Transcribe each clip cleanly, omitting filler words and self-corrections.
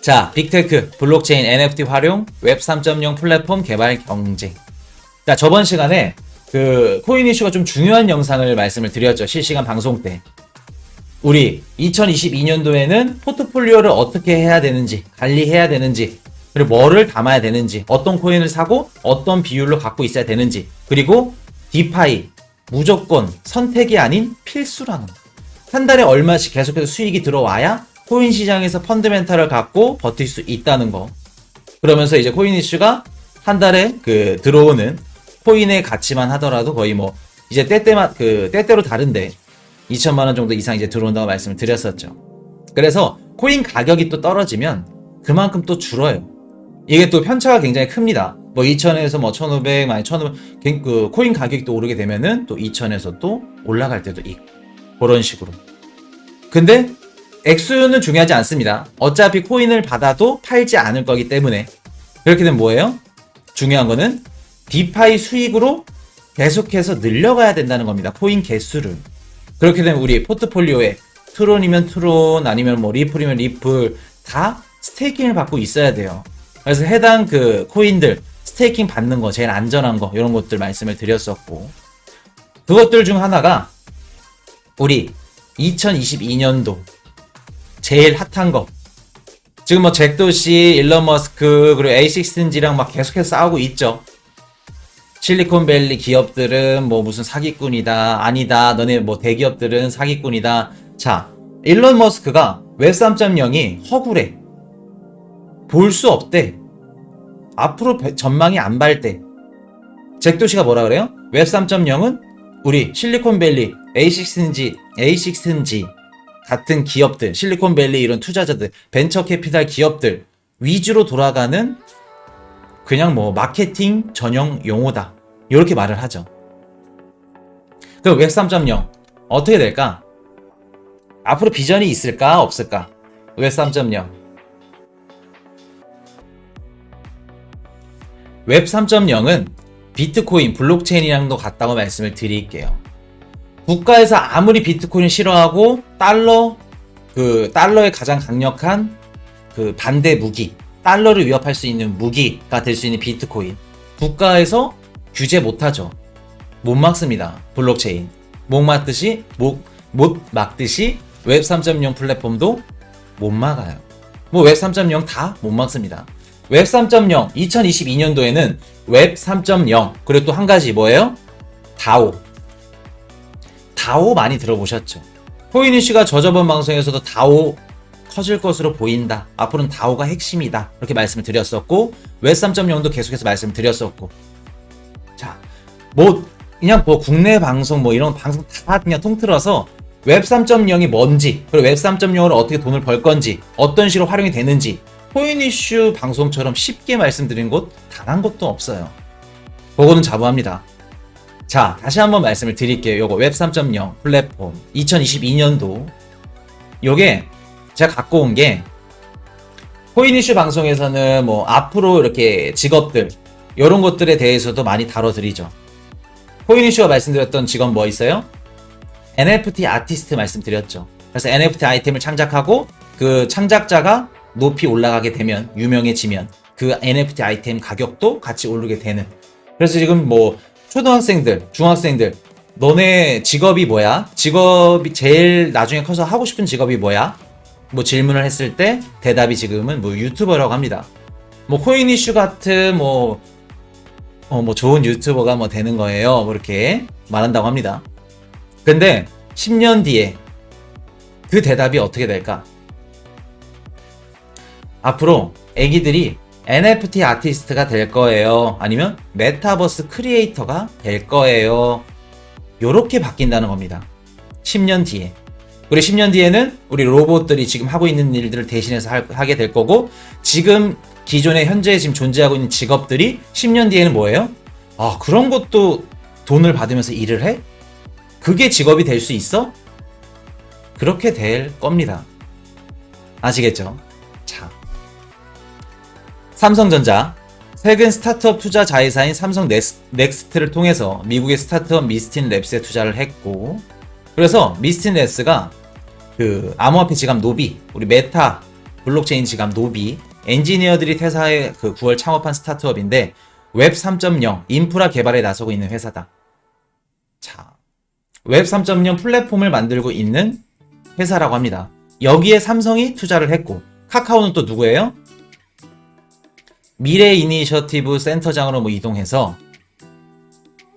자, 빅테크, 블록체인, NFT 활용, 웹 3.0 플랫폼 개발 경쟁. 자, 저번 시간에 그 코인 이슈가 좀 중요한 영상을 말씀을 드렸죠. 실시간 방송 때. 우리 2022년도에는 포트폴리오를 어떻게 해야 되는지, 관리해야 되는지, 그리고 뭐를 담아야 되는지, 어떤 코인을 사고 어떤 비율로 갖고 있어야 되는지, 그리고 디파이 무조건 선택이 아닌 필수라는 거. 한 달에 얼마씩 계속해서 수익이 들어와야 코인 시장에서 펀드멘탈을 갖고 버틸 수 있다는 거. 그러면서 이제 코인 이슈가 한 달에 그 들어오는 코인의 가치만 하더라도 거의 뭐 이제 때때로 다른데 2천만 원 정도 이상 이제 들어온다고 말씀을 드렸었죠. 그래서 코인 가격이 또 떨어지면 그만큼 또 줄어요. 이게 또 편차가 굉장히 큽니다. 뭐 2천에서 뭐 1,500, 많이 1,500, 그 코인 가격이 또 오르게 되면은 또 2천에서 또 올라갈 때도 있고. 그런 식으로. 근데 액수는 중요하지 않습니다. 어차피 코인을 받아도 팔지 않을 거기 때문에. 그렇게 되면 뭐예요? 중요한 거는 디파이 수익으로 계속해서 늘려가야 된다는 겁니다. 코인 개수를. 그렇게 되면 우리 포트폴리오에 트론이면 트론, 아니면 뭐 리플이면 리플 다 스테이킹을 받고 있어야 돼요. 그래서 해당 그 코인들 스테이킹 받는 거, 제일 안전한 거, 이런 것들 말씀을 드렸었고, 그것들 중 하나가 우리 2022년도 제일 핫한 거. 지금 뭐 잭도시, 일론 머스크, 그리고 A16Z랑 막 계속해서 싸우고 있죠. 실리콘밸리 기업들은 뭐 무슨 사기꾼이다, 아니다, 너네 뭐 대기업들은 사기꾼이다. 자, 일론 머스크가 웹 3.0이 허구래. 볼 수 없대. 앞으로 전망이 안 밝대. 잭도시가 뭐라 그래요? 웹 3.0은 우리 실리콘밸리, A16Z 같은 기업들, 실리콘밸리 이런 투자자들, 벤처 캐피탈 기업들 위주로 돌아가는 그냥 뭐 마케팅 전용 용어다. 이렇게 말을 하죠. 그럼 웹 3.0 어떻게 될까? 앞으로 비전이 있을까? 없을까? 웹 3.0. 웹 3.0은 비트코인, 블록체인이랑도 같다고 말씀을 드릴게요. 국가에서 아무리 비트코인을 싫어하고 달러의 가장 강력한 그 반대 무기, 달러를 위협할 수 있는 무기가 될 수 있는 비트코인. 국가에서 규제 못하죠. 못 막습니다. 블록체인. 못 막듯이 웹 3.0 플랫폼도 못 막아요. 뭐 웹 3.0 다 못 막습니다. 웹 3.0 2022년도에는 웹 3.0 그리고 또 한 가지 뭐예요? 다오 많이 들어보셨죠? 코인 이슈가 저저번 방송에서도 다오 커질 것으로 보인다. 앞으로는 다오가 핵심이다. 이렇게 말씀을 드렸었고, 웹 3.0도 계속해서 말씀을 드렸었고. 자, 뭐 그냥 뭐 국내 방송 뭐 이런 방송 다 그냥 통틀어서 웹 3.0이 뭔지, 그리고 웹 3.0으로 어떻게 돈을 벌 건지, 어떤 식으로 활용이 되는지 코인 이슈 방송처럼 쉽게 말씀드린 곳 단 한 곳도 없어요. 그거는 자부합니다. 자, 다시 한번 말씀을 드릴게요. 요거 웹 3.0 플랫폼 2022년도 요게 제가 갖고 온 게, 코인 이슈 방송에서는 뭐 앞으로 이렇게 직업들 요런 것들에 대해서도 많이 다뤄드리죠. 코인 이슈가 말씀드렸던 직업 뭐 있어요? NFT 아티스트 말씀드렸죠. 그래서 NFT 아이템을 창작하고 그 창작자가 높이 올라가게 되면, 유명해지면 그 NFT 아이템 가격도 같이 오르게 되는. 그래서 지금 뭐 초등학생들, 중학생들, 너네 직업이 뭐야? 직업이 제일 나중에 커서 하고 싶은 직업이 뭐야? 뭐 질문을 했을 때 대답이 지금은 뭐 유튜버라고 합니다. 뭐 코인 이슈 같은 뭐 좋은 유튜버가 뭐 되는 거예요. 뭐 이렇게 말한다고 합니다. 근데 10년 뒤에 그 대답이 어떻게 될까? 앞으로 애기들이 NFT 아티스트가 될 거예요. 아니면 메타버스 크리에이터가 될 거예요. 요렇게 바뀐다는 겁니다. 10년 뒤에. 우리 10년 뒤에는 우리 로봇들이 지금 하고 있는 일들을 대신해서 하게 될 거고, 지금 기존에 현재 지금 존재하고 있는 직업들이 10년 뒤에는 뭐예요? 아, 그런 것도 돈을 받으면서 일을 해? 그게 직업이 될 수 있어? 그렇게 될 겁니다. 아시겠죠? 자, 삼성전자 최근 스타트업 투자 자회사인 삼성 넥스트를 통해서 미국의 스타트업 미스틴 랩스에 투자를 했고, 그래서 미스틴 랩스가 그 암호화폐 지갑 노비, 우리 메타 블록체인 지갑 노비, 엔지니어들이 퇴사해 그 9월 창업한 스타트업인데 웹 3.0 인프라 개발에 나서고 있는 회사다. 자, 웹 3.0 플랫폼을 만들고 있는 회사라고 합니다. 여기에 삼성이 투자를 했고, 카카오는 또 누구예요? 미래 이니셔티브 센터장으로 뭐 이동해서,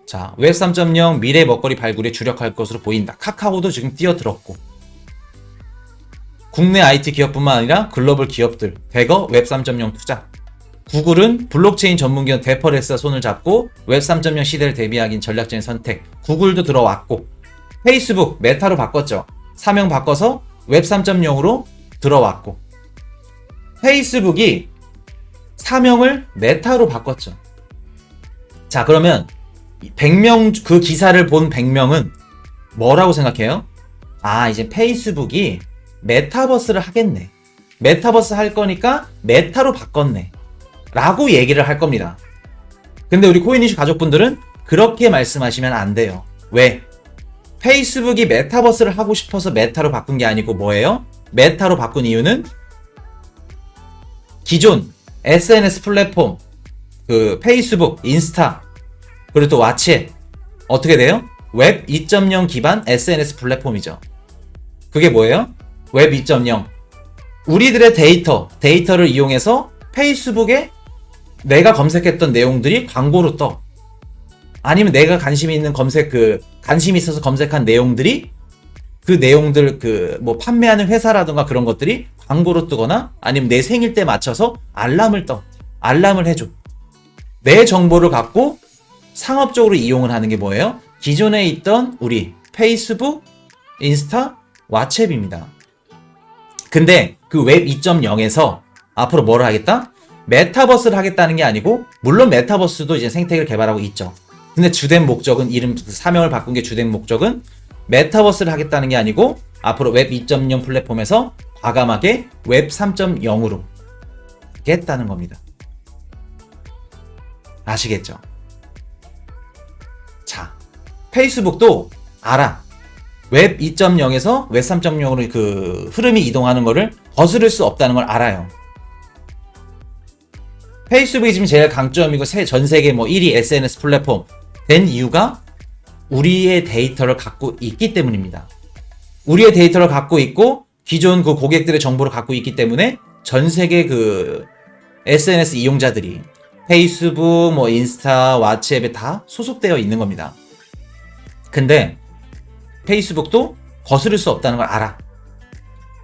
자, 웹 3.0 미래 먹거리 발굴에 주력할 것으로 보인다. 카카오도 지금 뛰어들었고, 국내 IT 기업뿐만 아니라 글로벌 기업들 대거 웹 3.0 투자. 구글은 블록체인 전문기업 데퍼레스와 손을 잡고 웹 3.0 시대를 대비하긴 전략적인 선택. 구글도 들어왔고, 페이스북 메타로 바꿨죠. 사명 바꿔서 웹 3.0으로 들어왔고, 페이스북이 사명을 메타로 바꿨죠. 자, 그러면 100명, 그 기사를 본 100명은 뭐라고 생각해요? 아, 이제 페이스북이 메타버스를 하겠네. 메타버스 할 거니까 메타로 바꿨네. 라고 얘기를 할 겁니다. 근데 우리 코인이슈 가족분들은 그렇게 말씀하시면 안 돼요. 왜? 페이스북이 메타버스를 하고 싶어서 메타로 바꾼 게 아니고 뭐예요? 메타로 바꾼 이유는 기존 SNS 플랫폼, 그 페이스북, 인스타, 그리고 또 왓츠앱 어떻게 돼요? 웹 2.0 기반 SNS 플랫폼이죠. 그게 뭐예요? 웹 2.0. 우리들의 데이터를 이용해서 페이스북에 내가 검색했던 내용들이 광고로 떠. 아니면 내가 관심이 있는 관심이 있어서 검색한 내용들이 그 내용들 뭐 판매하는 회사라든가 그런 것들이 광고로 뜨거나 아니면 내 생일 때 맞춰서 알람을 떠. 알람을 해줘. 내 정보를 갖고 상업적으로 이용을 하는 게 뭐예요? 기존에 있던 우리 페이스북, 인스타, 왓츠앱입니다. 근데 그 웹 2.0에서 앞으로 뭐를 하겠다? 메타버스를 하겠다는 게 아니고, 물론 메타버스도 이제 생태계를 개발하고 있죠. 근데 주된 목적은, 사명을 바꾼 게 주된 목적은 메타버스를 하겠다는 게 아니고 앞으로 웹 2.0 플랫폼에서 과감하게 웹 3.0으로 하겠다는 겁니다. 아시겠죠? 자, 페이스북도 알아. 웹 2.0에서 웹 3.0으로 그 흐름이 이동하는 거를 거스를 수 없다는 걸 알아요. 페이스북이 지금 제일 강점이고 전 세계 뭐 1위 SNS 플랫폼 된 이유가 우리의 데이터를 갖고 있기 때문입니다. 우리의 데이터를 갖고 있고 기존 그 고객들의 정보를 갖고 있기 때문에 전 세계 그 SNS 이용자들이 페이스북, 뭐 인스타, 왓츠앱에 다 소속되어 있는 겁니다. 근데 페이스북도 거스를 수 없다는 걸 알아.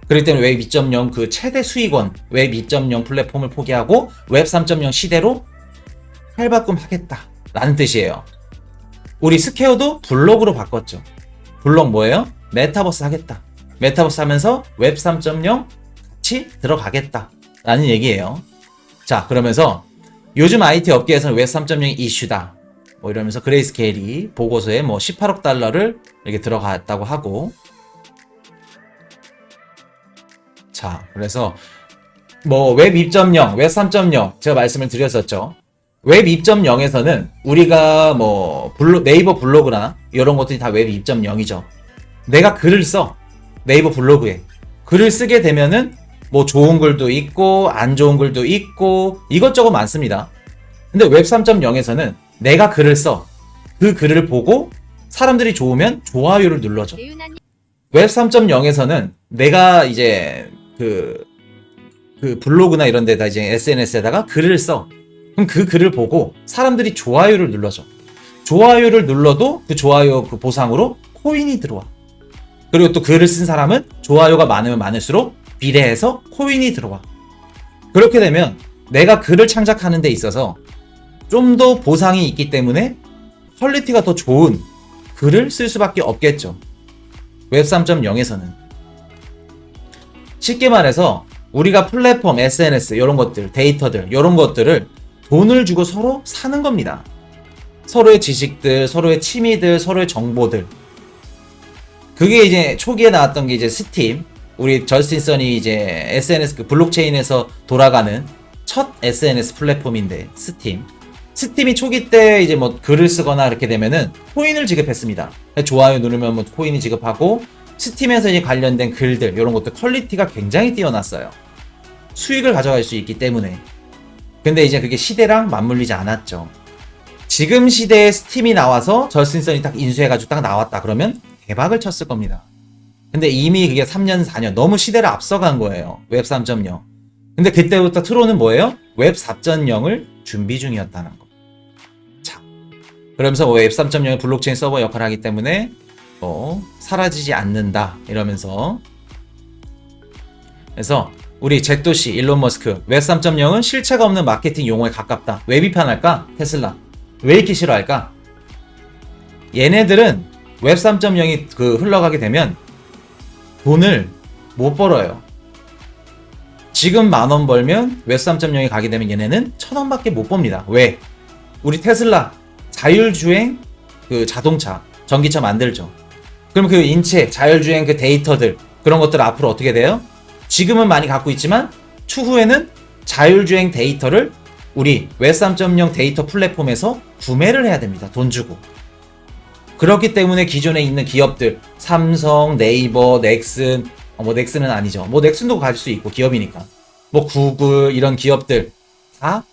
그렇기 때문에 웹 2.0 그 최대 수익원 웹 2.0 플랫폼을 포기하고 웹 3.0 시대로 탈바꿈 하겠다라는 뜻이에요. 우리 스퀘어도 블록으로 바꿨죠. 블록 뭐예요? 메타버스 하겠다. 메타버스 하면서 웹 3.0 같이 들어가겠다라는 얘기예요. 자, 그러면서 요즘 IT 업계에서는 웹 3.0 이슈다. 뭐 이러면서 그레이스케일이 보고서에 뭐 18억 달러를 이렇게 들어갔다고 하고, 자, 그래서 뭐 웹 2.0, 웹 3.0 제가 말씀을 드렸었죠. 웹 2.0에서는 우리가 뭐 네이버 블로그나 이런 것들이 다 웹 2.0이죠. 내가 글을 써. 네이버 블로그에 글을 쓰게 되면은 뭐 좋은 글도 있고 안 좋은 글도 있고 이것저것 많습니다. 근데 웹 3.0에서는 내가 글을 써. 그 글을 보고 사람들이 좋으면 좋아요를 눌러줘. 웹 3.0에서는 내가 이제 그 블로그나 이런 데다 이제 SNS에다가 글을 써. 그럼 그 글을 보고 사람들이 좋아요를 눌러줘. 좋아요를 눌러도 그 좋아요 그 보상으로 코인이 들어와. 그리고 또 글을 쓴 사람은 좋아요가 많으면 많을수록 비례해서 코인이 들어와. 그렇게 되면 내가 글을 창작하는 데 있어서 좀 더 보상이 있기 때문에 퀄리티가 더 좋은 글을 쓸 수밖에 없겠죠. 웹 3.0에서는. 쉽게 말해서 우리가 플랫폼, SNS 이런 것들, 데이터들 이런 것들을 돈을 주고 서로 사는 겁니다. 서로의 지식들, 서로의 취미들, 서로의 정보들. 그게 이제 초기에 나왔던 게 이제 스팀, 우리 저스틴 선이 이제 SNS 그 블록체인에서 돌아가는 첫 SNS 플랫폼인데 스팀이 초기 때 이제 뭐 글을 쓰거나 이렇게 되면은 코인을 지급했습니다. 좋아요 누르면 뭐 코인이 지급하고 스팀에서 이제 관련된 글들 이런 것들 퀄리티가 굉장히 뛰어났어요. 수익을 가져갈 수 있기 때문에. 근데 이제 그게 시대랑 맞물리지 않았죠. 지금 시대에 스팀이 나와서 저스틴선이 딱 인수해가지고 딱 나왔다 그러면 대박을 쳤을 겁니다. 근데 이미 그게 3년 4년 너무 시대를 앞서간 거예요. 웹 3.0. 근데 그때부터 트론은 뭐예요? 웹 4.0을 준비 중이었다는 거. 자, 그러면서 웹 3.0의 블록체인 서버 역할을 하기 때문에 사라지지 않는다 이러면서. 그래서 우리 잭도시 일론 머스크 웹 3.0은 실체가 없는 마케팅 용어에 가깝다. 왜 비판할까? 테슬라 왜 이렇게 싫어할까? 얘네들은 웹 3.0이 흘러가게 되면 돈을 못 벌어요. 지금 10,000원 벌면 웹 3.0이 가게 되면 얘네는 1,000원밖에 못 법니다. 왜? 우리 테슬라 자율주행 자동차 전기차 만들죠. 그럼 그 인체 자율주행 데이터들 그런 것들 앞으로 어떻게 돼요? 지금은 많이 갖고 있지만 추후에는 자율주행 데이터를 우리 웹 3.0 데이터 플랫폼에서 구매를 해야 됩니다. 돈 주고. 그렇기 때문에 기존에 있는 기업들 삼성, 네이버, 넥슨, 넥슨은 아니죠. 넥슨도 가질 수 있고 기업이니까. 구글 이런 기업들 다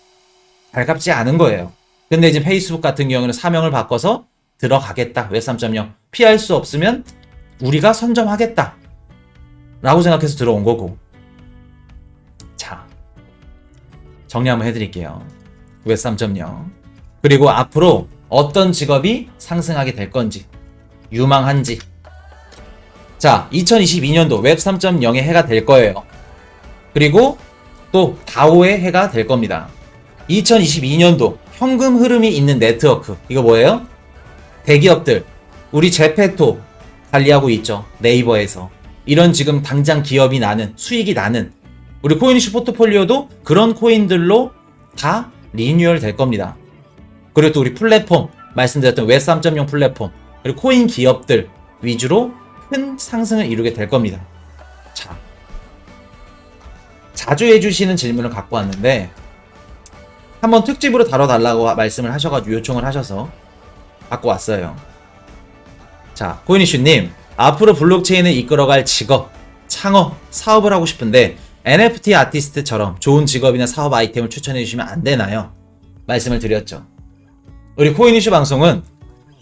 달갑지 않은 거예요. 근데 이제 페이스북 같은 경우는 사명을 바꿔서 들어가겠다. 웹 3.0 피할 수 없으면 우리가 선점하겠다 라고 생각해서 들어온 거고. 자, 정리 한번 해드릴게요. 웹 3.0 그리고 앞으로 어떤 직업이 상승하게 될 건지, 유망한지. 자, 2022년도 웹 3.0의 해가 될 거예요. 그리고 또 다오의 해가 될 겁니다. 2022년도 현금 흐름이 있는 네트워크. 이거 뭐예요? 대기업들. 우리 제페토 관리하고 있죠. 네이버에서. 이런 지금 당장 기업이 나는, 수익이 나는 우리 코인이슈 포트폴리오도 그런 코인들로 다 리뉴얼 될 겁니다. 그리고 또 우리 플랫폼, 말씀드렸던 웹 3.0 플랫폼, 그리고 코인 기업들 위주로 큰 상승을 이루게 될 겁니다. 자, 자주 해주시는 질문을 갖고 왔는데 한번 특집으로 다뤄달라고 말씀을 하셔가지고 요청을 하셔서 갖고 왔어요. 자, 코인이슈님, 앞으로 블록체인을 이끌어갈 직업, 창업, 사업을 하고 싶은데 NFT 아티스트처럼 좋은 직업이나 사업 아이템을 추천해 주시면 안 되나요? 말씀을 드렸죠. 우리 코인이슈 방송은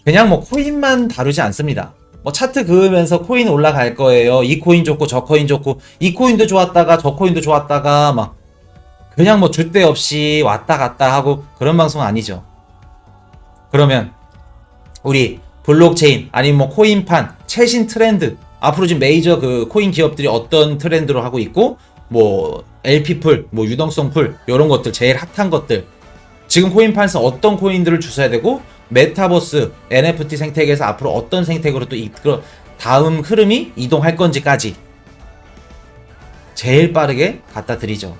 그냥 코인만 다루지 않습니다. 차트 그으면서 코인 올라갈 거예요. 이 코인 좋고 저 코인 좋고 이 코인도 좋았다가 저 코인도 좋았다가 그냥 줏대 없이 왔다 갔다 하고 그런 방송 아니죠. 그러면 우리 블록체인 아니면 코인판 최신 트렌드 앞으로 지금 메이저 코인 기업들이 어떤 트렌드로 하고 있고 LP풀, 유동성풀 이런 것들 제일 핫한 것들 지금 코인판에서 어떤 코인들을 주셔야 되고 메타버스, NFT 생태계에서 앞으로 어떤 생태계로 또 다음 흐름이 이동할 건지까지 제일 빠르게 갖다 드리죠.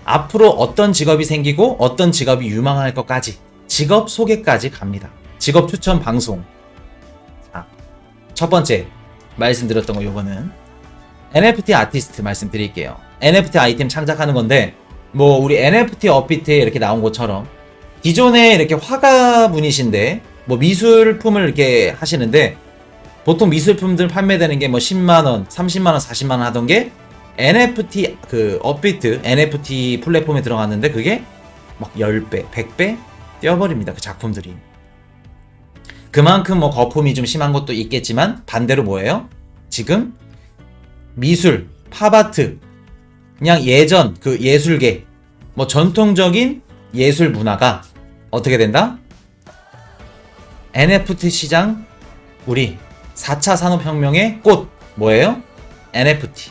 앞으로 어떤 직업이 생기고 어떤 직업이 유망할 것까지 직업 소개까지 갑니다. 직업 추천 방송. 자, 첫 번째 말씀드렸던 거 요거는 NFT 아티스트 말씀드릴게요. NFT 아이템 창작하는 건데 우리 NFT 업비트에 이렇게 나온 것처럼 기존에 이렇게 화가분이신데 미술품을 이렇게 하시는데 보통 미술품들 판매되는 게 10만원, 30만원, 40만원 하던 게 NFT 업비트 NFT 플랫폼에 들어갔는데 그게 10배, 100배 뛰어버립니다. 그 작품들이. 그만큼 거품이 좀 심한 것도 있겠지만 반대로 뭐예요? 지금 미술, 팝아트 그냥 예전 예술계 전통적인 예술 문화가 어떻게 된다? NFT 시장 우리 4차 산업혁명의 꽃 뭐예요? NFT.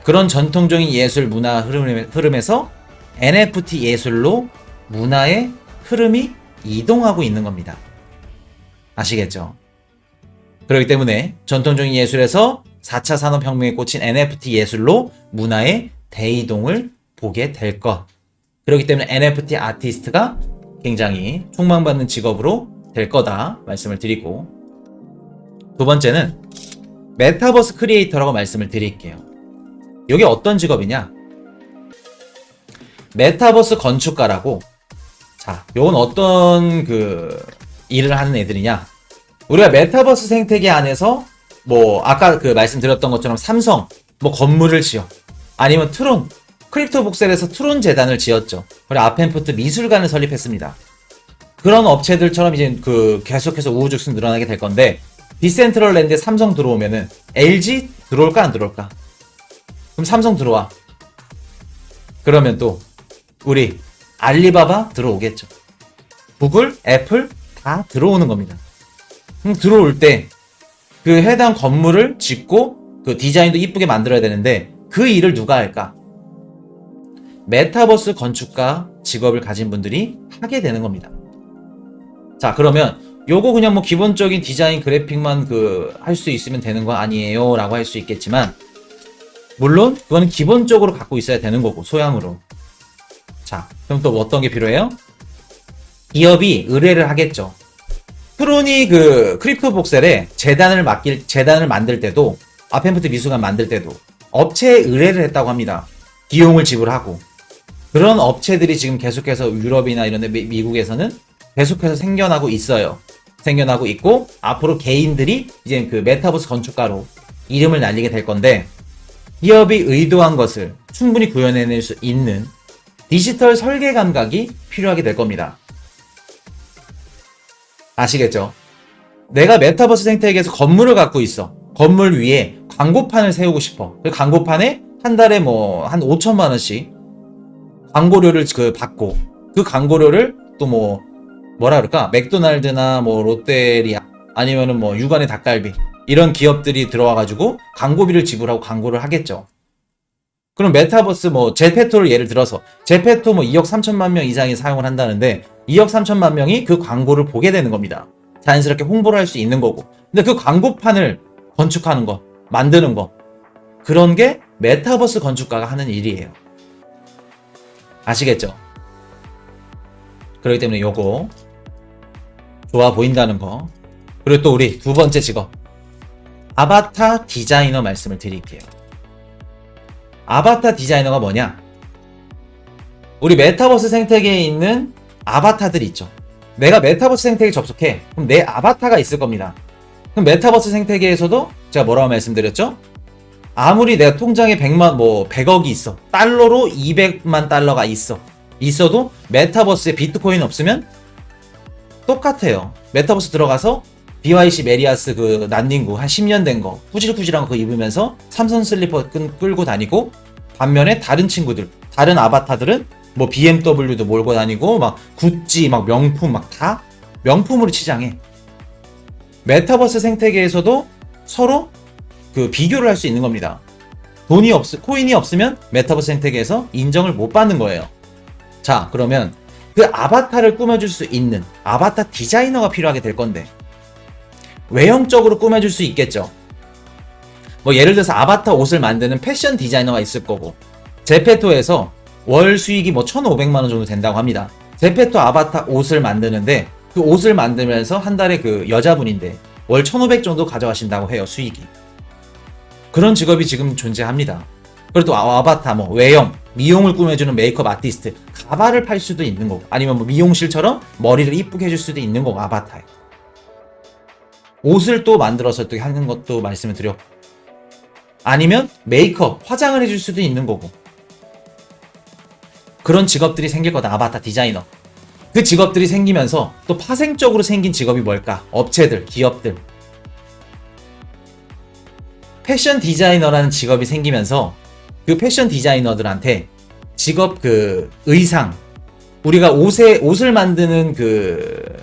그런 전통적인 예술 문화 흐름에서 NFT 예술로 문화의 흐름이 이동하고 있는 겁니다. 아시겠죠? 그렇기 때문에 전통적인 예술에서 4차 산업혁명에 꽂힌 NFT 예술로 문화의 대이동을 보게 될 것. 그렇기 때문에 NFT 아티스트가 굉장히 촉망받는 직업으로 될 거다 말씀을 드리고, 두 번째는 메타버스 크리에이터라고 말씀을 드릴게요. 이게 어떤 직업이냐? 메타버스 건축가라고. 자, 요건 어떤 일을 하는 애들이냐? 우리가 메타버스 생태계 안에서 아까 말씀드렸던 것처럼 삼성 건물을 지어. 아니면 트론, 크립토복셀에서 트론 재단을 지었죠. 그리고 아펜푸트 미술관을 설립했습니다. 그런 업체들처럼 이제 그 계속해서 우후죽순 늘어나게 될 건데, 디센트럴랜드에 삼성 들어오면은 LG 들어올까 안 들어올까? 그럼 삼성 들어와. 그러면 또 우리 알리바바 들어오겠죠. 구글, 애플 다 들어오는 겁니다. 그럼 들어올 때 그 해당 건물을 짓고 그 디자인도 이쁘게 만들어야 되는데 그 일을 누가 할까? 메타버스 건축가 직업을 가진 분들이 하게 되는 겁니다. 자, 그러면 요거 그냥 뭐 기본적인 디자인 그래픽만 그 할 수 있으면 되는 거 아니에요? 라고 할 수 있겠지만, 물론 그거는 기본적으로 갖고 있어야 되는 거고, 소양으로. 자, 그럼 또 어떤 게 필요해요? 기업이 의뢰를 하겠죠. 트론이 그 크립토복셀에 재단을 만들 때도, 아펜푸트 미술관 만들 때도 업체에 의뢰를 했다고 합니다. 비용을 지불하고. 그런 업체들이 지금 계속해서 유럽이나 이런 데 미국에서는 계속해서 생겨나고 있어요. 생겨나고 있고, 앞으로 개인들이 이제 그 메타버스 건축가로 이름을 날리게 될 건데, 기업이 의도한 것을 충분히 구현해낼 수 있는 디지털 설계 감각이 필요하게 될 겁니다. 아시겠죠? 내가 메타버스 생태계에서 건물을 갖고 있어. 건물 위에 광고판을 세우고 싶어. 그 광고판에 한 달에 뭐 한 5천만 원씩 광고료를 그 받고, 그 광고료를 또 뭐라 그럴까? 맥도날드나 뭐 롯데리아 아니면은 뭐 육안의 닭갈비 이런 기업들이 들어와가지고 광고비를 지불하고 광고를 하겠죠. 그럼 메타버스 뭐 제페토를 예를 들어서 제페토 뭐 2억 3천만 명 이상이 사용을 한다는데 2억 3천만 명이 그 광고를 보게 되는 겁니다. 자연스럽게 홍보를 할 수 있는 거고. 근데 그 광고판을 건축하는 거, 만드는 거, 그런 게 메타버스 건축가가 하는 일이에요. 아시겠죠? 그렇기 때문에 요거 좋아 보인다는 거. 그리고 또 우리 두 번째 직업, 아바타 디자이너 말씀을 드릴게요. 아바타 디자이너가 뭐냐? 우리 메타버스 생태계에 있는 아바타들 있죠. 내가 메타버스 생태계에 접속해. 그럼 내 아바타가 있을 겁니다. 그럼 메타버스 생태계에서도 제가 뭐라고 말씀드렸죠? 아무리 내가 통장에 100억이 있어. 달러로 200만 달러가 있어도 메타버스에 비트코인 없으면 똑같아요. 메타버스 들어가서 BYC 메리아스 그 난닝구 한 10년 된 거 후질후질한 거 그거 입으면서 삼선 슬리퍼 끌고 다니고, 반면에 다른 친구들, 다른 아바타들은 뭐 BMW도 몰고 다니고 막 구찌 막 명품 막 다 명품으로 치장해. 메타버스 생태계에서도 서로 그 비교를 할 수 있는 겁니다. 코인이 없으면 메타버스 생태계에서 인정을 못 받는 거예요. 자, 그러면 그 아바타를 꾸며줄 수 있는 아바타 디자이너가 필요하게 될 건데, 외형적으로 꾸며줄 수 있겠죠. 뭐 예를 들어서 아바타 옷을 만드는 패션 디자이너가 있을 거고, 제페토에서 월 수익이 뭐 1,500만 원 정도 된다고 합니다. 제페토 아바타 옷을 만드는데 그 옷을 만들면서 한 달에 그 여자분인데 월 1,500 정도 가져가신다고 해요, 수익이. 그런 직업이 지금 존재합니다. 그리고 또 아바타 뭐 외형, 미용을 꾸며주는 메이크업 아티스트, 가발을 팔 수도 있는 거고, 아니면 뭐 미용실처럼 머리를 이쁘게 해줄 수도 있는 거고, 아바타에. 옷을 또 만들어서 또 하는 것도 말씀을 드렸고, 아니면 메이크업, 화장을 해줄 수도 있는 거고, 그런 직업들이 생길 거다. 아바타 디자이너. 그 직업들이 생기면서 또 파생적으로 생긴 직업이 뭘까? 업체들, 기업들. 패션 디자이너라는 직업이 생기면서 그 패션 디자이너들한테 직업 그 의상, 우리가 옷을 만드는 그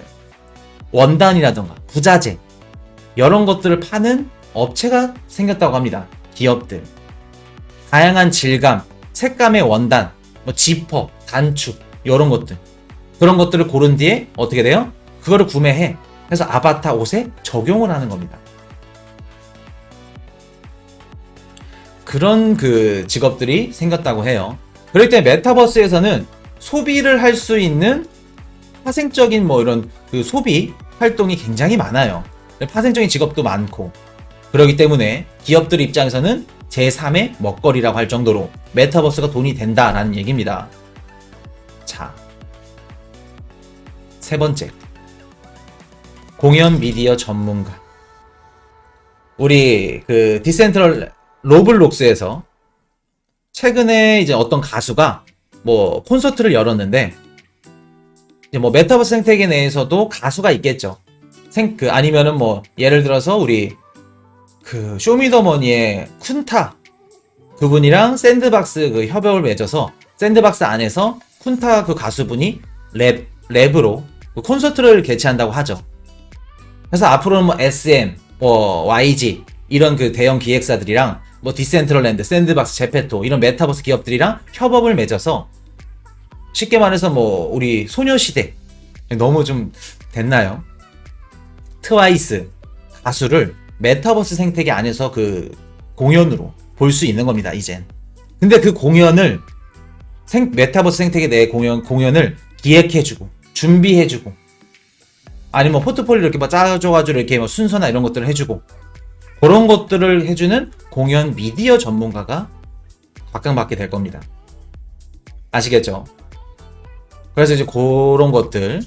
원단이라던가 부자재, 이런 것들을 파는 업체가 생겼다고 합니다. 기업들. 다양한 질감, 색감의 원단, 뭐 지퍼, 단축, 이런 것들. 그런 것들을 고른 뒤에 어떻게 돼요? 그거를 구매해. 그래서 아바타 옷에 적용을 하는 겁니다. 그런 그 직업들이 생겼다고 해요. 그렇기 때문에 메타버스에서는 소비를 할 수 있는 파생적인 뭐 이런 그 소비 활동이 굉장히 많아요. 파생적인 직업도 많고, 그렇기 때문에 기업들 입장에서는 제3의 먹거리라고 할 정도로 메타버스가 돈이 된다라는 얘기입니다. 자, 세 번째, 공연 미디어 전문가. 우리 그 디센트럴 로블록스에서 최근에 이제 어떤 가수가 뭐 콘서트를 열었는데, 이제 뭐 메타버스 생태계 내에서도 가수가 있겠죠. 아니면은 뭐 예를 들어서 우리 그 쇼미더머니의 쿤타 그분이랑 샌드박스 그 협약을 맺어서 샌드박스 안에서 쿤타 그 가수분이 랩으로 그 콘서트를 개최한다고 하죠. 그래서 앞으로는 뭐 SM, 뭐 YG 이런 그 대형 기획사들이랑 뭐 디센트럴랜드, 샌드박스, 제페토 이런 메타버스 기업들이랑 협업을 맺어서 쉽게 말해서 뭐 우리 소녀시대 너무 좀 됐나요? 트와이스 가수를 메타버스 생태계 안에서 그 공연으로 볼 수 있는 겁니다, 이젠. 근데 그 공연을 메타버스 생태계 내 공연을 기획해주고 준비해주고 아니면 뭐 포트폴리오 이렇게 뭐 짜줘가지고 이렇게 뭐 순서나 이런 것들을 해주고 그런 것들을 해주는 공연 미디어 전문가가 각광받게 될 겁니다. 아시겠죠? 그래서 이제 그런 것들,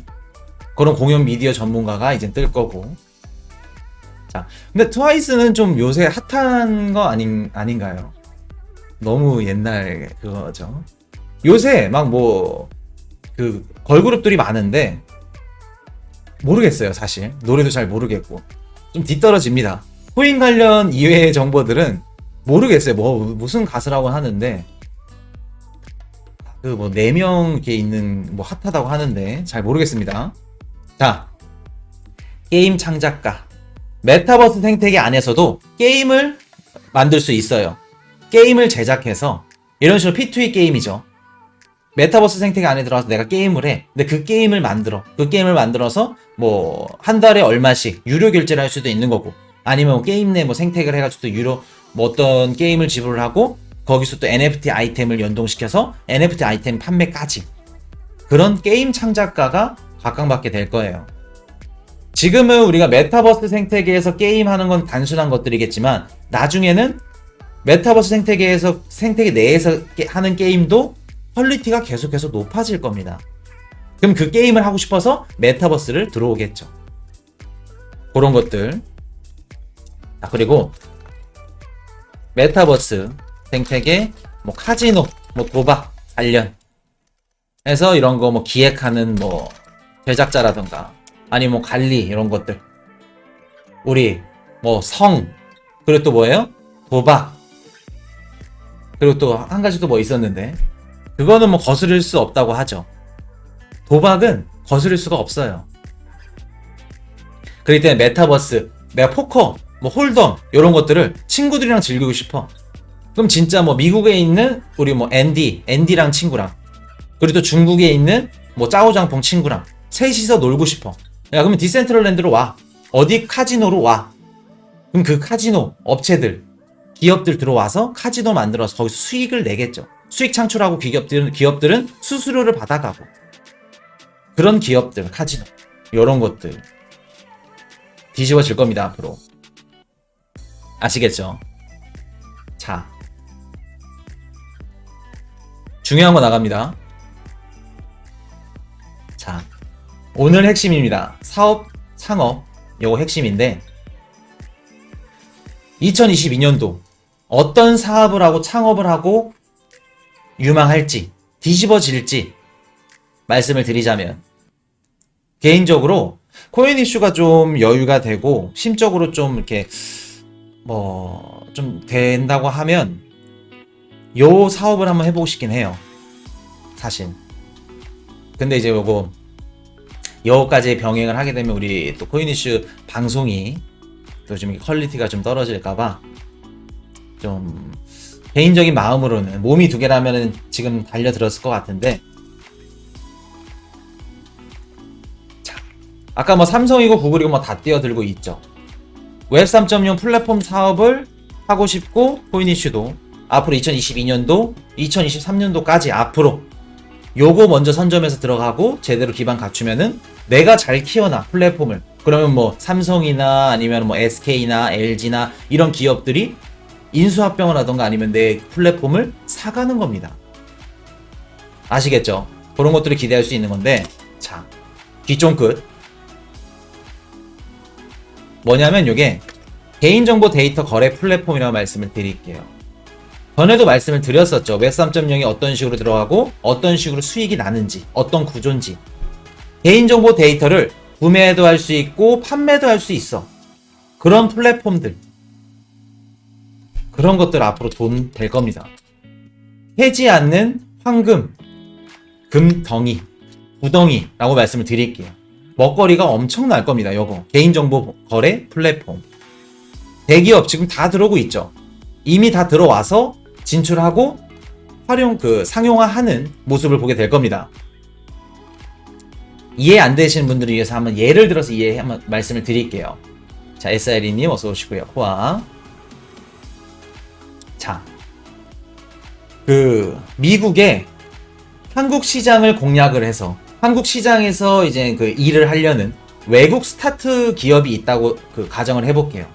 그런 공연 미디어 전문가가 이제 뜰 거고. 자, 근데 트와이스는 좀 요새 핫한 거 아닌가요? 너무 옛날 그거죠. 요새 막 뭐 그 걸그룹들이 많은데 모르겠어요, 사실. 노래도 잘 모르겠고 좀 뒤떨어집니다. 코인 관련 이외의 정보들은 모르겠어요. 뭐 무슨 가수라고 하는데 그 뭐 4명 이렇게 있는 뭐 핫하다고 하는데 잘 모르겠습니다. 자, 게임 창작가. 메타버스 생태계 안에서도 게임을 만들 수 있어요. 게임을 제작해서 이런 식으로 P2E 게임이죠. 메타버스 생태계 안에 들어가서 내가 게임을 해. 근데 그 게임을 만들어. 그 게임을 만들어서 뭐 한 달에 얼마씩 유료 결제를 할 수도 있는 거고, 아니면 뭐 게임 내 뭐 생태계를 해가지고 유료 뭐 어떤 게임을 지불을 하고 거기서 또 NFT 아이템을 연동시켜서 NFT 아이템 판매까지, 그런 게임 창작가가 각광받게 될 거예요. 지금은 우리가 메타버스 생태계에서 게임하는 건 단순한 것들이겠지만 나중에는 메타버스 생태계 내에서 하는 게임도 퀄리티가 계속해서 높아질 겁니다. 그럼 그 게임을 하고 싶어서 메타버스를 들어오겠죠. 그런 것들. 그리고 메타버스 생태계, 뭐 카지노, 뭐 도박 관련 해서 이런 거 뭐 기획하는 뭐 제작자라던가 아니 뭐 관리 이런 것들, 우리 뭐 그리고 또 뭐예요? 도박, 그리고 또 한 가지 또 뭐 있었는데 그거는 뭐 거스를 수 없다고 하죠. 도박은 거스를 수가 없어요. 그렇기 때문에 메타버스, 내가 포커, 뭐 홀덤 이런 것들을 친구들이랑 즐기고 싶어. 그럼 진짜 뭐 미국에 있는 우리 뭐 앤디랑 친구랑, 그리고 또 중국에 있는 뭐 짜오장펑 친구랑 셋이서 놀고 싶어. 야, 그러면 디센트럴랜드로 와. 어디 카지노로 와. 그럼 그 카지노 업체들, 기업들 들어와서 카지노 만들어서 거기서 수익을 내겠죠. 수익 창출하고 기업들은 수수료를 받아가고, 그런 기업들, 카지노 이런 것들 뒤집어질 겁니다, 앞으로. 아시겠죠? 자, 중요한 거 나갑니다. 자, 오늘 핵심입니다. 사업, 창업, 요거 핵심인데 2022년도 어떤 사업을 하고 창업을 하고 유망할지, 뒤집어질지 말씀을 드리자면, 개인적으로 코인 이슈가 좀 여유가 되고 심적으로 좀 이렇게 뭐 좀 된다고 하면 요 사업을 한번 해보고 싶긴 해요, 사실. 근데 이제 요거까지 병행을 하게 되면 우리 또 코인 이슈 방송이 또 좀 퀄리티가 좀 떨어질까봐 좀 개인적인 마음으로는, 몸이 2개라면은 지금 달려들었을 것 같은데, 자, 아까 뭐 삼성이고 구글이고 뭐 다 뛰어들고 있죠. 웹 3.0 플랫폼 사업을 하고 싶고, 코인 이슈도 앞으로 2022년도, 2023년도까지 앞으로 요거 먼저 선점해서 들어가고 제대로 기반 갖추면은 내가 잘 키워놔 플랫폼을. 그러면 뭐 삼성이나 아니면 뭐 SK나 LG나 이런 기업들이 인수합병을 하던가 아니면 내 플랫폼을 사가는 겁니다. 아시겠죠? 그런 것들을 기대할 수 있는 건데, 자, 귀쫑끝 뭐냐면 요게 개인정보 데이터 거래 플랫폼이라고 말씀을 드릴게요. 전에도 말씀을 드렸었죠. 웹 3.0이 어떤 식으로 들어가고 어떤 식으로 수익이 나는지, 어떤 구조인지. 개인정보 데이터를 구매도 할 수 있고 판매도 할 수 있어. 그런 플랫폼들, 그런 것들 앞으로 돈 될 겁니다. 해지 않는 황금, 금덩이, 구덩이라고 말씀을 드릴게요. 먹거리가 엄청날 겁니다. 요거 개인정보 거래 플랫폼. 대기업 지금 다 들어오고 있죠. 이미 다 들어와서 진출하고 상용화하는 모습을 보게 될 겁니다. 이해 안 되시는 분들을 위해서 한번 예를 들어서 한번 말씀을 드릴게요. 자, SRE님 어서 오시고요. 호아. 자, 미국의 한국 시장을 공략을 해서 한국 시장에서 이제 일을 하려는 외국 스타트 기업이 있다고 가정을 해볼게요.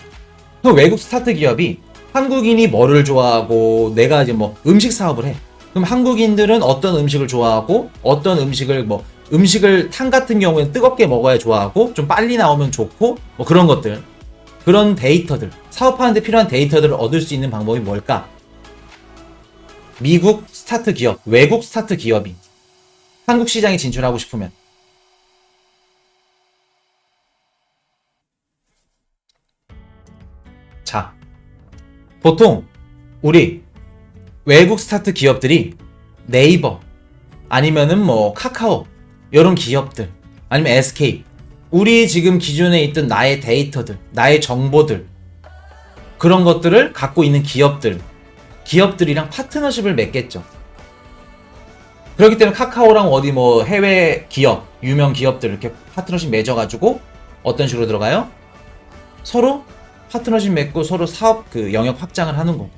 그 외국 스타트 기업이 한국인이 뭐를 좋아하고 내가 이제 뭐 음식 사업을 해. 그럼 한국인들은 어떤 음식을 좋아하고 어떤 음식을 탕 같은 경우에는 뜨겁게 먹어야 좋아하고 좀 빨리 나오면 좋고 뭐 그런 것들, 그런 데이터들, 사업하는데 필요한 데이터들을 얻을 수 있는 방법이 뭘까? 미국 스타트 기업, 외국 스타트 기업이 한국 시장에 진출하고 싶으면 자, 보통 우리 외국 스타트 기업들이 네이버 아니면은 뭐 카카오 이런 기업들 아니면 SK, 우리 지금 기존에 있던 나의 데이터들, 나의 정보들, 그런 것들을 갖고 있는 기업들이랑 파트너십을 맺겠죠. 그렇기 때문에 카카오랑 어디 뭐 해외 기업, 유명 기업들 이렇게 파트너십 맺어가지고 어떤 식으로 들어가요? 서로 파트너십 맺고 서로 사업 영역 확장을 하는 거고.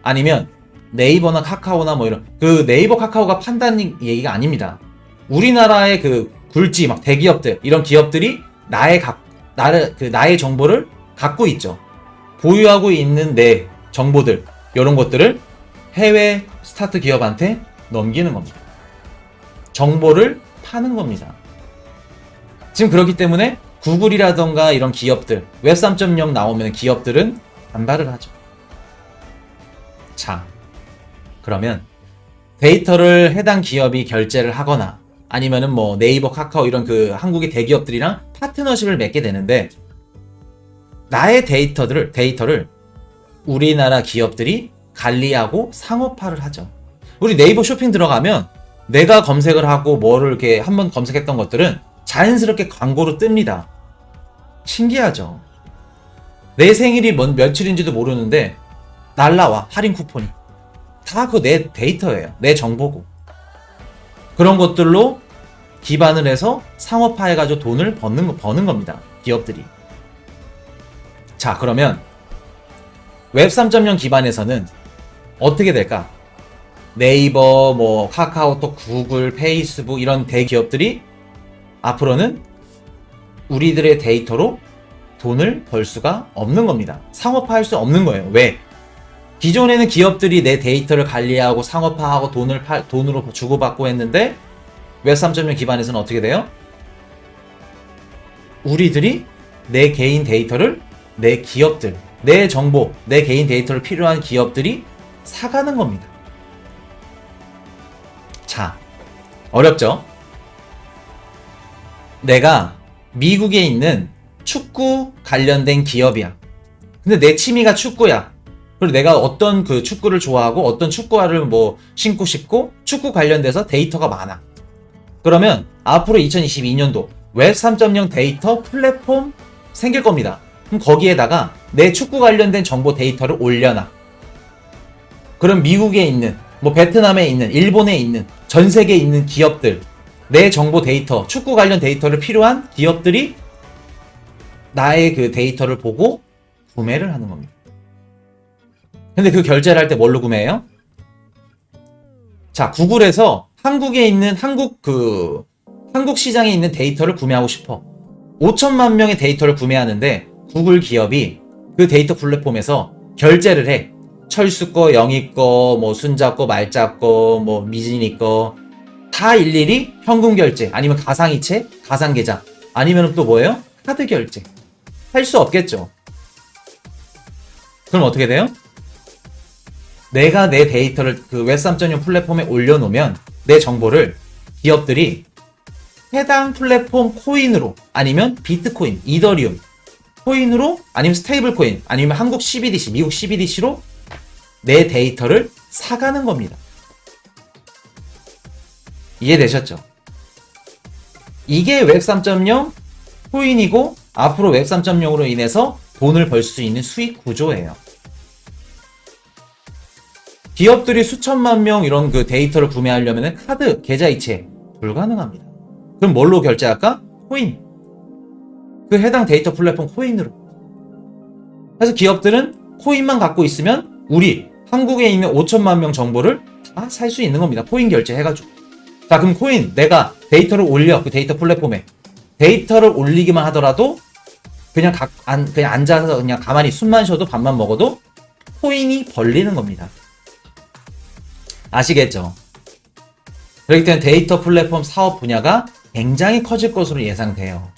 아니면 네이버나 카카오나 뭐 이런 네이버 카카오가 판다는 얘기가 아닙니다. 우리나라의 굴지 막 대기업들, 이런 기업들이 나의 정보를 갖고 있죠. 보유하고 있는 내 정보들, 이런 것들을 해외 스타트 기업한테 넘기는 겁니다. 정보를 파는 겁니다. 지금 그렇기 때문에 구글이라던가 이런 기업들, 웹 3.0 나오면 기업들은 반발을 하죠. 자, 그러면 데이터를 해당 기업이 결제를 하거나 아니면은 뭐 네이버, 카카오 이런 한국의 대기업들이랑 파트너십을 맺게 되는데, 나의 데이터를 우리나라 기업들이 관리하고 상업화를 하죠. 우리 네이버 쇼핑 들어가면 내가 검색을 하고 뭐를 이렇게 한번 검색했던 것들은 자연스럽게 광고로 뜹니다. 신기하죠? 내 생일이 며칠인지도 모르는데 날라와, 할인 쿠폰이. 다 내 데이터예요. 내 정보고. 그런 것들로 기반을 해서 상업화해가지고 돈을 버는 겁니다. 기업들이. 자, 그러면 웹 3.0 기반에서는 어떻게 될까? 네이버, 뭐 카카오톡, 구글, 페이스북 이런 대기업들이 앞으로는 우리들의 데이터로 돈을 벌 수가 없는 겁니다. 상업화할 수 없는 거예요. 왜? 기존에는 기업들이 내 데이터를 관리하고 상업화하고 돈으로 주고받고 했는데, 웹 3.0 기반에서는 어떻게 돼요? 우리들이 내 개인 데이터를 내 기업들, 내 정보, 내 개인 데이터를 필요한 기업들이 사가는 겁니다. 자, 어렵죠? 내가 미국에 있는 축구 관련된 기업이야. 근데 내 취미가 축구야. 그리고 내가 어떤 축구를 좋아하고 어떤 축구화를 뭐 신고 싶고 축구 관련돼서 데이터가 많아. 그러면 앞으로 2022년도 웹 3.0 데이터 플랫폼 생길 겁니다. 그럼 거기에다가 내 축구 관련된 정보 데이터를 올려놔. 그럼 미국에 있는, 뭐 베트남에 있는, 일본에 있는, 전 세계에 있는 기업들, 내 정보 데이터, 축구 관련 데이터를 필요한 기업들이 나의 데이터를 보고 구매를 하는 겁니다. 근데 결제를 할 때 뭘로 구매해요? 자, 구글에서 한국에 있는 한국 시장에 있는 데이터를 구매하고 싶어. 5천만 명의 데이터를 구매하는데 구글 기업이 그 데이터 플랫폼에서 결제를 해. 철수 거, 영희 거, 뭐 순자 거, 말자 거, 뭐 미진이 거 다 일일이 현금 결제, 아니면 가상이체, 가상계좌, 아니면 또 뭐예요? 카드 결제. 할 수 없겠죠. 그럼 어떻게 돼요? 내가 내 데이터를 그 웹 3.0 플랫폼에 올려놓으면 내 정보를 기업들이 해당 플랫폼 코인으로 아니면 비트코인, 이더리움 코인으로 아니면 스테이블 코인 아니면 한국 CBDC, 미국 CBDC로 내 데이터를 사가는 겁니다. 이해되셨죠? 이게 웹 3.0 코인이고 앞으로 웹 3.0으로 인해서 돈을 벌 수 있는 수익 구조예요. 기업들이 수천만 명 이런 그 데이터를 구매하려면 카드, 계좌이체 불가능합니다. 그럼 뭘로 결제할까? 코인. 그 해당 데이터 플랫폼 코인으로. 그래서 기업들은 코인만 갖고 있으면 우리 한국에 있는 5천만 명 정보를 다 살 수 있는 겁니다. 코인 결제해가지고. 자, 그럼 코인 내가 데이터를 올려 그 데이터 플랫폼에 데이터를 올리기만 하더라도 그냥 그냥 앉아서 그냥 가만히 숨만 쉬어도 밥만 먹어도 코인이 벌리는 겁니다. 아시겠죠? 그렇기 때문에 데이터 플랫폼 사업 분야가 굉장히 커질 것으로 예상돼요.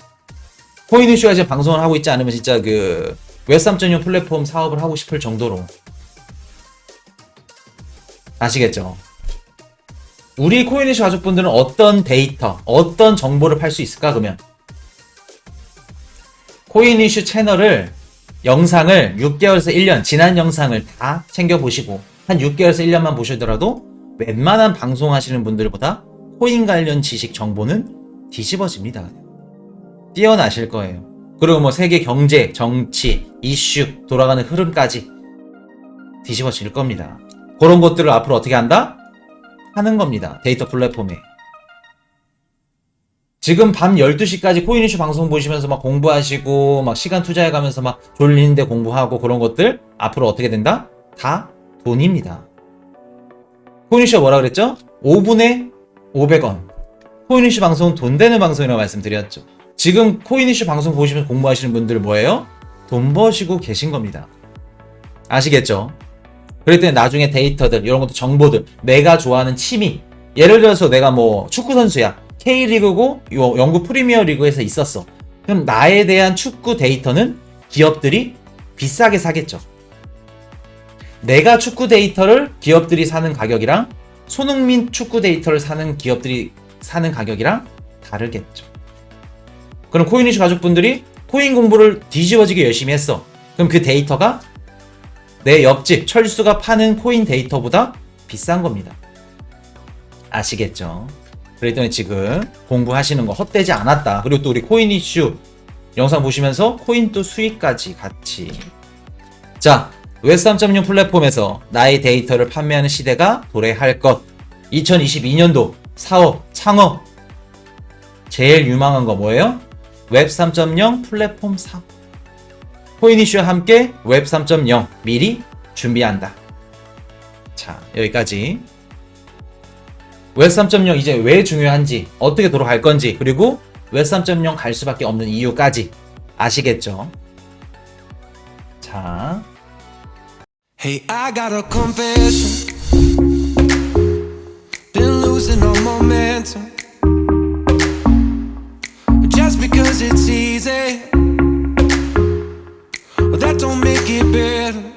코인 이슈가 지금 방송을 하고 있지 않으면 진짜 그 웹 3.0 플랫폼 사업을 하고 싶을 정도로. 아시겠죠? 우리 코인 이슈 가족분들은 어떤 데이터, 어떤 정보를 팔 수 있을까? 그러면 코인 이슈 채널을 영상을 6개월에서 1년 지난 영상을 다 챙겨보시고 한 6개월에서 1년만 보시더라도 웬만한 방송하시는 분들보다 코인 관련 지식 정보는 뒤집어집니다. 뛰어나실 거예요. 그리고 뭐 세계 경제, 정치, 이슈, 돌아가는 흐름까지 뒤집어질 겁니다. 그런 것들을 앞으로 어떻게 한다? 하는 겁니다. 데이터 플랫폼에. 지금 밤 12시까지 코인 이슈 방송 보시면서 막 공부하시고 막 시간 투자해가면서 막 졸리는데 공부하고 그런 것들 앞으로 어떻게 된다? 다 돈입니다. 코인 이슈가 뭐라 그랬죠? 5분에 500원. 코인 이슈 방송은 돈 되는 방송이라고 말씀드렸죠. 지금 코인 이슈 방송 보시면서 공부하시는 분들 뭐예요? 돈 버시고 계신 겁니다. 아시겠죠? 그럴 때는 나중에 데이터들 이런 것도 정보들 내가 좋아하는 취미 예를 들어서 내가 뭐 축구 선수야. K리그고 영국 프리미어 리그에서 있었어. 그럼 나에 대한 축구 데이터는 기업들이 비싸게 사겠죠. 내가 축구 데이터를 기업들이 사는 가격이랑 손흥민 축구 데이터를 사는 기업들이 사는 가격이랑 다르겠죠. 그럼 코인 이슈 가족분들이 코인 공부를 뒤집어지게 열심히 했어. 그럼 그 데이터가 내 옆집 철수가 파는 코인 데이터보다 비싼 겁니다. 아시겠죠? 그랬더니 지금 공부하시는 거 헛되지 않았다. 그리고 또 우리 코인 이슈 영상 보시면서 코인 또 수익까지 같이. 자, 웹 3.0 플랫폼에서 나의 데이터를 판매하는 시대가 도래할 것. 2022년도 사업, 창업. 제일 유망한 거 뭐예요? 웹 3.0 플랫폼 사업. 코인 이슈와 함께 웹 3.0 미리 준비한다. 자, 여기까지. 웹 3.0 이제 왜 중요한지, 어떻게 돌아갈 건지, 그리고 웹 3.0 갈 수밖에 없는 이유까지 아시겠죠? 자. Hey, I got a confession. Been losing all momentum. Just because it's easy, well, that don't make it better.